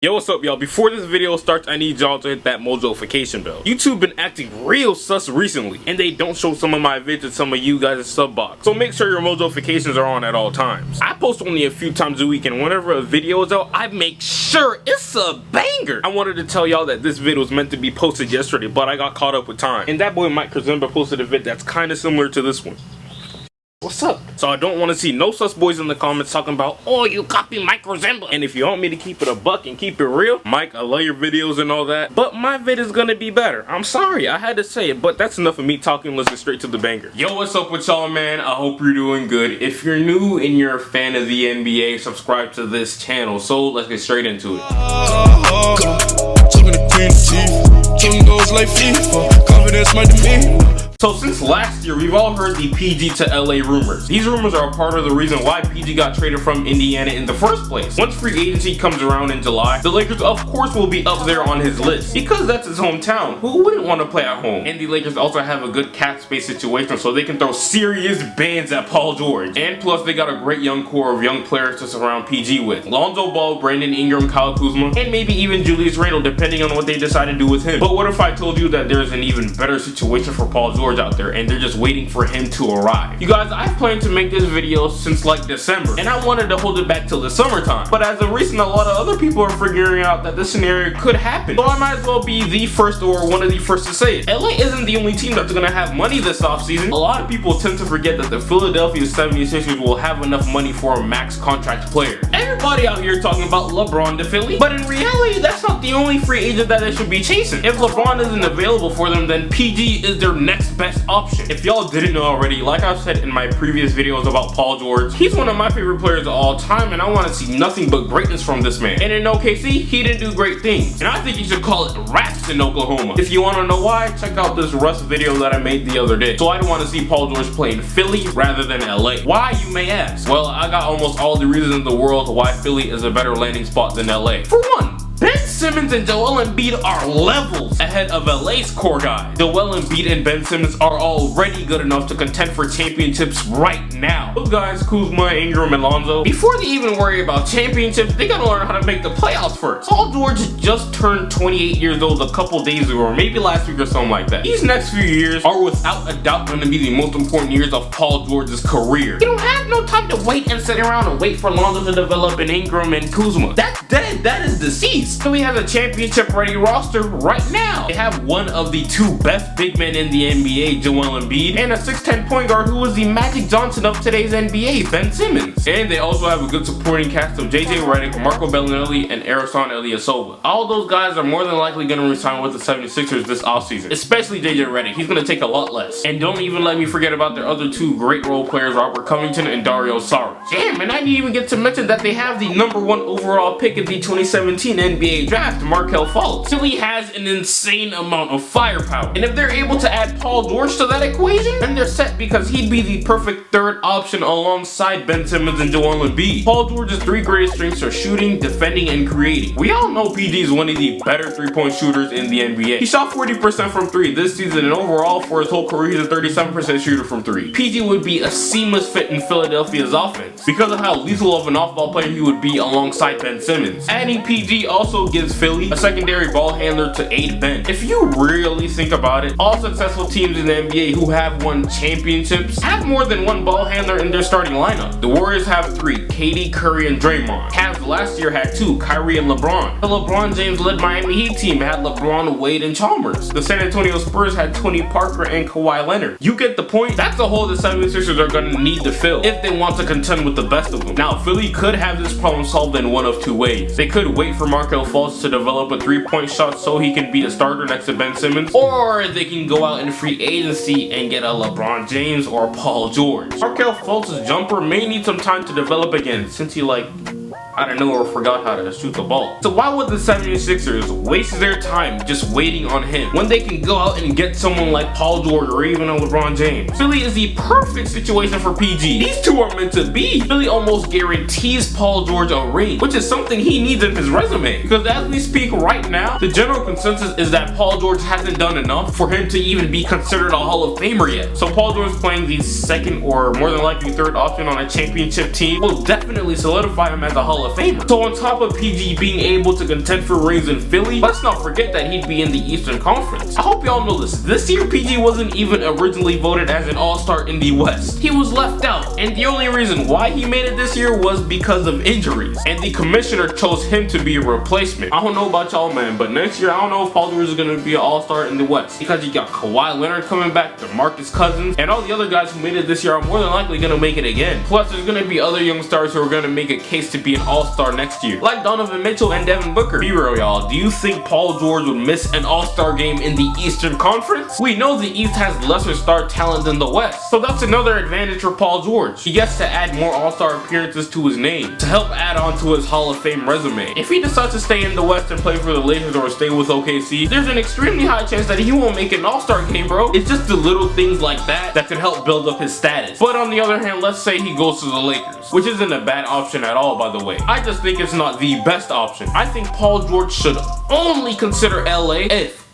Yo, what's up, y'all? Before this video starts, I need y'all to hit that Mojofication bell. YouTube been acting real sus recently, and they don't show some of my vids in some of you guys' sub box. So make sure your Mojofications are on at all times. I post only a few times a week, and whenever a video is out, I make sure it's a banger. I wanted to tell y'all that this video was meant to be posted yesterday, but I got caught up with time. And that boy Mike Krzemba posted a vid that's kinda similar to this one. What's up? So I don't want to see no sus boys in the comments talking about, oh, you copy Mike Krzemba. And if you want me to keep it a buck and keep it real, Mike, I love your videos and all that, but my vid is gonna be better. I'm sorry, I had to say it, but that's enough of me talking. Let's get straight to the banger. Yo, what's up with y'all, man? I hope you're doing good. If you're new and you're a fan of the NBA, subscribe to this channel. So let's get straight into it. So since last year, we've all heard the PG to LA rumors. These rumors are a part of the reason why PG got traded from Indiana in the first place. Once free agency comes around in July, the Lakers of course will be up there on his list because that's his hometown. Who wouldn't want to play at home? And the Lakers also have a good cap space situation, so they can throw serious bands at Paul George. And plus, they got a great young core of young players to surround PG with. Lonzo Ball, Brandon Ingram, Kyle Kuzma, and maybe even Julius Randle, depending on what they decide to do with him. But what if I told you that there's an even better situation for Paul George out there, and they're just waiting for him to arrive? You guys, I've planned to make this video since like December, and I wanted to hold it back till the summertime. But as of recent, a lot of other people are figuring out that this scenario could happen. So I might as well be the first or one of the first to say it. LA isn't the only team that's gonna have money this offseason. A lot of people tend to forget that the Philadelphia 76ers will have enough money for a max contract player. Everybody out here talking about LeBron to Philly, but in reality, that's not the only free agent that they should be chasing. If LeBron isn't available for them, then PG is their next best option. If y'all didn't know already, like I've said in my previous videos about Paul George, he's one of my favorite players of all time, and I want to see nothing but greatness from this man. And in OKC, he didn't do great things, and I think you should call it raps in Oklahoma. If you want to know why, check out this Russ video that I made the other day. So I want to see Paul George play in Philly rather than LA. Why, you may ask? Well, I got almost all the reasons in the world why Philly is a better landing spot than LA. For one, Ben Simmons and Joel Embiid are levels ahead of LA's core guys. Joel Embiid and Ben Simmons are already good enough to contend for championships right now. Those guys, Kuzma, Ingram, and Lonzo, before they even worry about championships, they gotta learn how to make the playoffs first. Paul George just turned 28 years old a couple days ago, or maybe last week or something like that. These next few years are without a doubt gonna be the most important years of Paul George's career. You don't have no time to wait and sit around and wait for Lonzo to develop an Ingram and Kuzma. That's dead. That is deceased. So he has a championship ready roster right now. They have one of the two best big men in the NBA, Joel Embiid, and a 6'10" point guard who is the Magic Johnson of today's NBA, Ben Simmons. And they also have a good supporting cast of JJ Redick, Marco Bellinelli, and Ersan Ilyasova. All those guys are more than likely going to resign with the 76ers this offseason, especially JJ Redick. He's going to take a lot less. And don't even let me forget about their other two great role players, Robert Covington and Dario Saric. Damn, and I didn't even get to mention that they have the #1 overall pick in the 2017 NBA draft, Markelle Fultz. Philly has an insane amount of firepower, and if they're able to add Paul George to that equation, then they're set, because he'd be the perfect third option alongside Ben Simmons and Joel Embiid. Paul George's three greatest strengths are shooting, defending, and creating. We all know PG is one of the better three-point shooters in the NBA. He shot 40% from three this season, and overall for his whole career, he's a 37% shooter from three. PG would be a seamless fit in Philadelphia's offense because of how lethal of an off-ball player he would be alongside Ben Simmons. Adding PG also gives Philly a secondary ball handler to aid Ben. If you really think about it, all successful teams in the NBA who have won championships have more than one ball handler in their starting lineup. The Warriors have 3, KD, Curry, and Draymond. Cavs last year had 2, Kyrie and LeBron. The LeBron James-led Miami Heat team had LeBron, Wade, and Chalmers. The San Antonio Spurs had Tony Parker and Kawhi Leonard. You get the point? That's a hole the 76ers are going to need to fill if they want to contend with the best of them. Now, Philly could have this problem solved in one of two ways. They could wait for Markelle Fultz to develop a three-point shot so he can be a starter next to Ben Simmons, or they can go out in free agency and get a LeBron James or Paul George. Markelle Fultz's jumper may need some time to develop again, since he I don't know, or forgot how to shoot the ball. So why would the 76ers waste their time just waiting on him when they can go out and get someone like Paul George or even a LeBron James? Philly is the perfect situation for PG. These two are meant to be. Philly almost guarantees Paul George a ring, which is something he needs in his resume. Because as we speak right now, the general consensus is that Paul George hasn't done enough for him to even be considered a Hall of Famer yet. So Paul George playing the second or more than likely third option on a championship team will definitely solidify him as a Hall of of Famer. So on top of PG being able to contend for rings in Philly, let's not forget that he'd be in the Eastern Conference. I hope y'all know this year PG wasn't even originally voted as an all-star in the West. He was left out, and the only reason why he made it this year was because of injuries, and the commissioner chose him to be a replacement. I don't know about y'all, man, but next year I don't know if Paul George is going to be an all-star in the West, because you got Kawhi Leonard coming back, DeMarcus Cousins, and all the other guys who made it this year are more than likely going to make it again. Plus there's going to be other young stars who are going to make a case to be an all-star next year, like Donovan Mitchell and Devin Booker. Be real, y'all, do you think Paul George would miss an all-star game in the Eastern Conference? We know the East has lesser star talent than the West, so that's another advantage for Paul George. He gets to add more all-star appearances to his name to help add on to his Hall of Fame resume. If he decides to stay in the West and play for the Lakers or stay with OKC, there's an extremely high chance that he won't make an all-star game, bro. It's just the little things like that that could help build up his status. But on the other hand, let's say he goes to the Lakers, which isn't a bad option at all, by the way. I just think it's not the best option. I think Paul George should only consider LA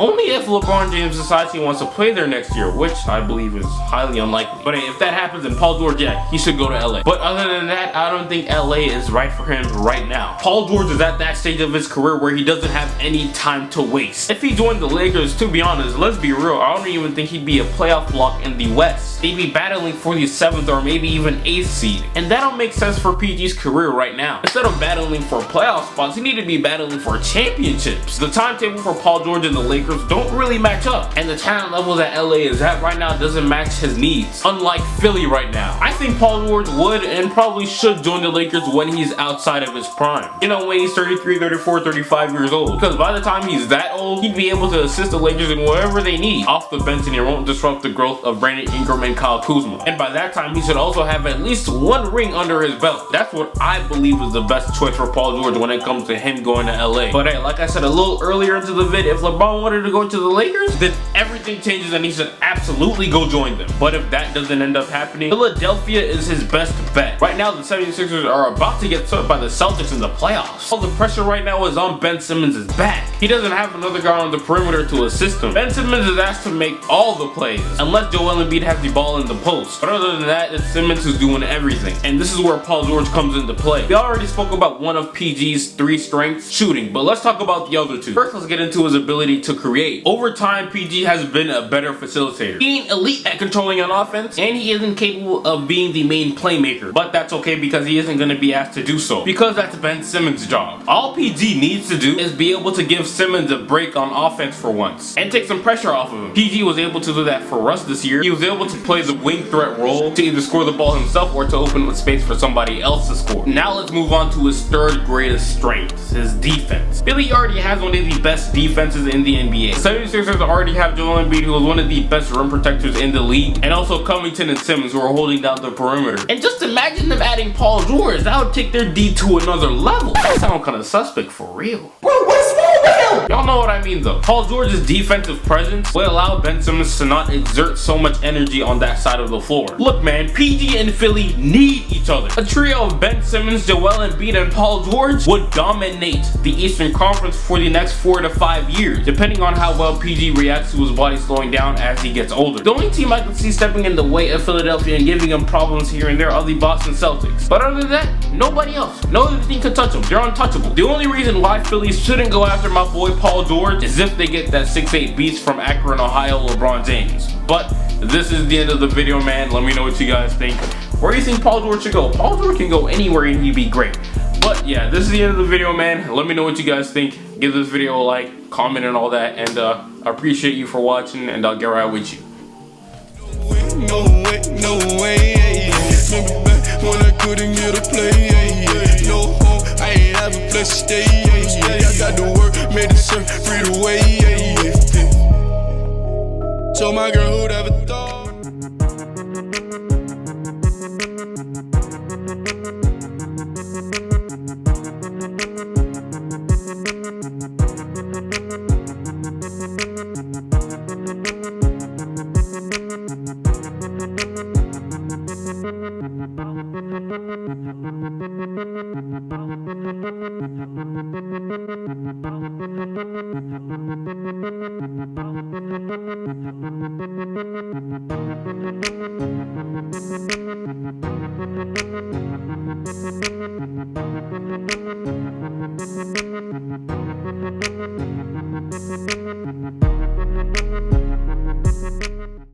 only if LeBron James decides he wants to play there next year, which I believe is highly unlikely. But hey, if that happens, then Paul George, yeah, he should go to LA. But other than that, I don't think LA is right for him right now. Paul George is at that stage of his career where he doesn't have any time to waste. If he joined the Lakers, to be honest, let's be real, I don't even think he'd be a playoff lock in the West. They'd be battling for the 7th or maybe even 8th seed. And that don't make sense for PG's career right now. Instead of battling for playoff spots, he need to be battling for championships. The timetable for Paul George and the Lakers don't really match up, and the talent level that LA is at right now doesn't match his needs, unlike Philly right now. I think Paul George would and probably should join the Lakers when he's outside of his prime. You know, when he's 33, 34, 35 years old. Because by the time he's that old, he'd be able to assist the Lakers in whatever they need off the bench, and he won't disrupt the growth of Brandon Ingram and Kyle Kuzma. And by that time, he should also have at least one ring under his belt. That's what I believe is the best choice for Paul George when it comes to him going to LA. But hey, like I said a little earlier into the vid, if LeBron wanted to go to the Lakers, then everything changes and he should absolutely go join them. But if that doesn't end up happening, Philadelphia is his best bet. Right now, the 76ers are about to get swept by the Celtics in the playoffs. All the pressure right now is on Ben Simmons' back. He doesn't have another guy on the perimeter to assist him. Ben Simmons is asked to make all the plays, unless Joel Embiid has the ball in the post. But other than that, it's Simmons who's doing everything. And this is where Paul George comes into play. We already spoke about one of PG's 3 strengths, shooting, but let's talk about the other 2. First, let's get into his ability to create. Over time, PG has been a better facilitator. He ain't elite at controlling an offense, and he isn't capable of being the main playmaker. But that's okay because he isn't going to be asked to do so, because that's Ben Simmons' job. All PG needs to do is be able to give Simmons a break on offense for once, and take some pressure off of him. PG was able to do that for us this year. He was able to play the wing threat role to either score the ball himself or to open up space for somebody else to score. Now let's move on to his 3rd greatest strength, his defense. Philly already has one of the best defenses in the NBA. 76ers already have Joel Embiid, who is one of the best rim protectors in the league, and also Covington and Simmons, who are holding down the perimeter. And just imagine them adding Paul George. That would take their D to another level. That sounds kind of suspect for real. Bro, what's wrong with him? Y'all know what I mean though. Paul George's defensive presence will allow Ben Simmons to not exert so much energy on that side of the floor. Look man, PG and Philly need each other. A trio of Ben Simmons, Joel Embiid, and Paul George would dominate the Eastern Conference for the next 4 to 5 years, depending on how well PG reacts to his body slowing down as he gets older. The only team I could see stepping in the way of Philadelphia and giving him problems here and there are the Boston Celtics. But other than that, nobody else. No other team can touch them. They're untouchable. The only reason why Philly shouldn't go after my boy Paul George is if they get that 6'8" beast from Akron, Ohio, LeBron James. But this is the end of the video, man. Let me know what you guys think. Where do you think Paul George should go? Paul George can go anywhere and he'd be great. But yeah, this is the end of the video, man. Let me know what you guys think. Give this video a like, comment, and all that. And I appreciate you for watching, and I'll get right with you. No way, remember back when I couldn't get a play, no home, I ain't have a place to stay, I got to work, made it serve, free the way, told my girl who'd ever thought.